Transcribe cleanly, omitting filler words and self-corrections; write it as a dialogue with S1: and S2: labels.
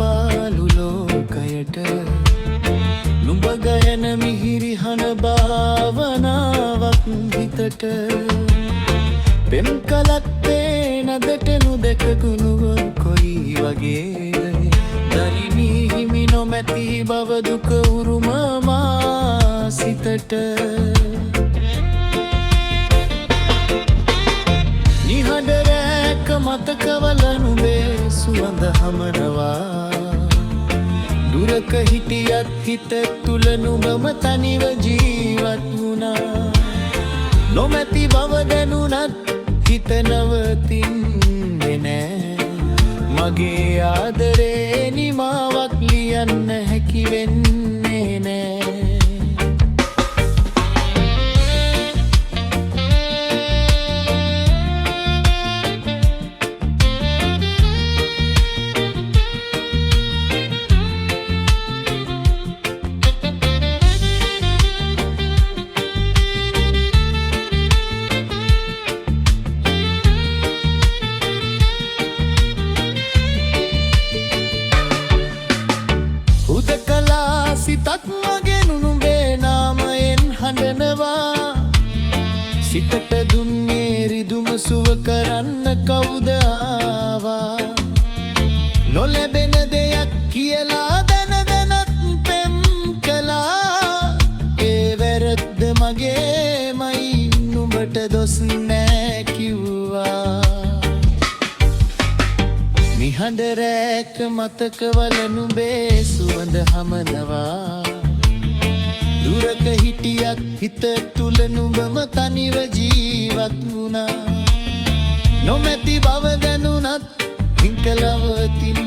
S1: පාලු ලෝකයට නුඹ ගයන මිහිරි හන භාවනාවක් හිතට පෙම් කලක් පේනදට නොදැක ගුණුව කොයි වගේද දරිණී හිමි නොමැති බව දුක උරුම මා සිතට නිහඬ රැක මතකවල නුඹේ සුවඳ හමනවා දුරක හිටියත් හිත තුල නුඹම තනිව ජීවත් වුණා නොමැති බව දැනුණත් හිත නවතින්නේ නෑ මගේ ආදරේ නිමාවක් ලියන්න හැකි වෙන්නේ නෑ සිතත් මගෙන් නුඹේ නාමයෙන් හඬනවා සිතට දුන්නේ රිදුම සුව කරන්න කවුද ආවා නොලැබෙන දෙයක් කියලා දැන දැනත් පෙම් කළා ඒ වැරද්ද මගේමයි නුඹට දොස් නෑ කිව්වා නිහඬ රැක මතකවල නුඹේ සුවඳ හමනවා දුරක හිටියත් හිත තුල නුඹම තනිව ජීවත් වුණා නොමැති බව දැනුණත් හිංකලවතින්